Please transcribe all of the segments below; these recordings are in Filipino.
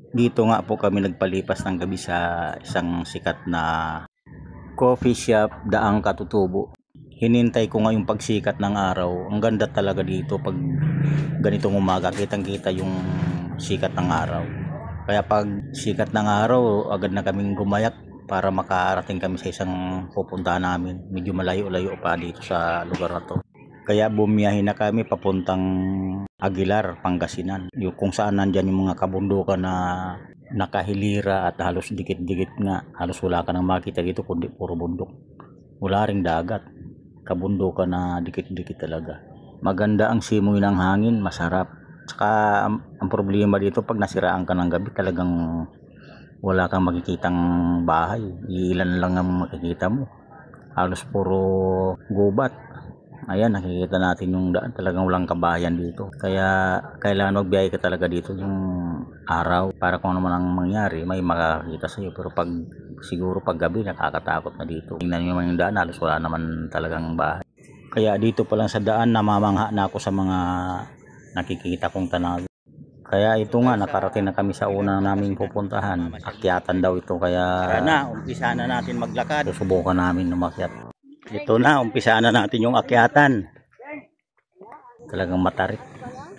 Dito nga po kami nagpalipas ng gabi sa isang sikat na coffee shop daang Katutubo. Hinintay ko nga yung pagsikat ng araw. Ang ganda talaga dito pag ganitong umaga, kitang-kita yung sikat ng araw. Kaya pag sikat ng araw, agad na kaming gumayak para makarating kami sa isang pupuntahan namin. Medyo malayo-layo pa dito sa lugar na to. Kaya bumiyahe na kami papuntang Aguilar, Pangasinan. Yung kung saan nandyan yung mga kabundukan na nakahilira at halos dikit-dikit nga. Halos wala ka nang makita dito kundi puro bundok. Wala ring dagat. Kabundukan na dikit-dikit talaga. Maganda ang simoy ng hangin, masarap. Saka ang problema dito pag nasiraan ka ng gabi talagang wala kang makikitang bahay. Ilan lang ang makikita mo. Halos puro gubat. Ayan, nakikita natin yung daan, talagang walang kabahayan dito. Kaya kailangan magbiyahe ka talaga dito yung araw para kung ano man ang mangyari, may makakita sa iyo. Pero siguro pag gabi nakakatakot na dito. Tingnan niyo naman yung daan, halos wala naman talagang bahay. Kaya dito pa lang sa daan namamangha na ako sa mga nakikita kong tanawin. Kaya ito nga, nakarating na kami sa una naming pupuntahan. Akyatan daw ito, kaya umpisa na natin maglakad. Susubukan namin umakyat. Ito na, umpisa na natin yung akyatan. Talagang matarik.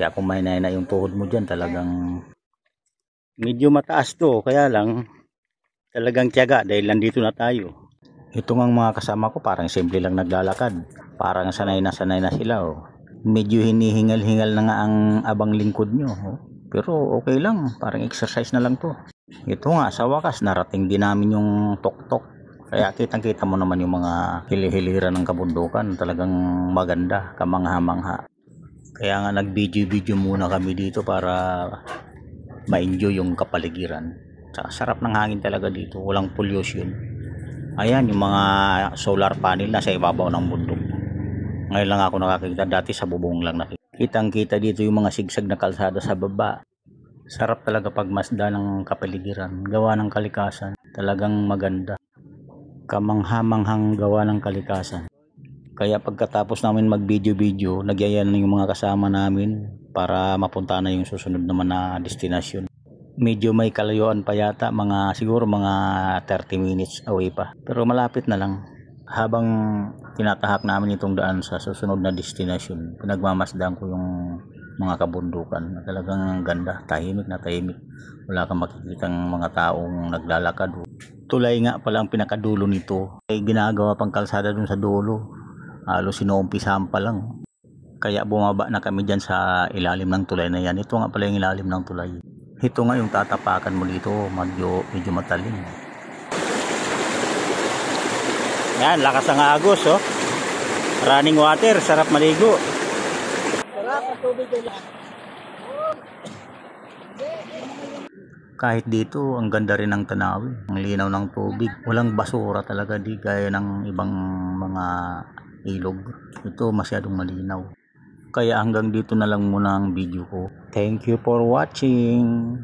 Kaya kung may na yung tuhod mo dyan, talagang medyo mataas to. Kaya lang, talagang tiyaga dahil nandito na tayo. Ito nga mga kasama ko, parang simple lang naglalakad. Parang sanay na sila. Oh. Medyo hinihingal-hingal na nga ang abang lingkod nyo. Oh. Pero okay lang, parang exercise na lang to. Ito nga, sa wakas, narating din namin yung tok-tok. Kaya kitang-kita mo naman yung mga hilihiliran ng kabundukan. Talagang maganda, kamangha-mangha. Kaya nga nag-video-video muna kami dito para ma-enjoy yung kapaligiran. Tsaka sarap ng hangin talaga dito. Walang pollution. Ayan, yung mga solar panel na sa ibabaw ng bundok. Ngayon lang ako nakakita. Dati sa bubong lang nakikita. Kitang-kita dito yung mga sigsag na kalsada sa baba. Sarap talaga pagmasda ng kapaligiran. Gawa ng kalikasan. Talagang maganda. Kamangha-manghang gawa ng kalikasan. Kaya pagkatapos namin mag-video-video, nagyayan na yung mga kasama namin para mapunta na yung susunod naman na destinasyon. Medyo may kalayuan pa yata, siguro mga 30 minutes away pa. Pero malapit na lang. Habang tinatahak namin itong daan sa susunod na destinasyon, pinagmamasdan ko yung mga kabundukan. Talagang ganda, tahimik na tahimik. Wala kang makikitang mga taong naglalakad. Tulay nga pala ang pinakadulo nito. Ay ginagawa pang kalsada dun sa dulo. Halos sinuumpisahan pa lang. Kaya bumaba na kami dyan sa ilalim ng tulay na yan. Ito nga pala yung ilalim ng tulay. Ito nga yung tatapakan mo dito. Medyo matalim. Yan, lakas ng agos, oh. Running water, sarap maligo. Sarap ang tubig nila. Kahit dito, ang ganda rin ng tanawin. Ang linaw ng tubig. Walang basura talaga, di gaya ng ibang mga ilog. Ito masyadong malinaw. Kaya hanggang dito na lang muna ang video ko. Thank you for watching.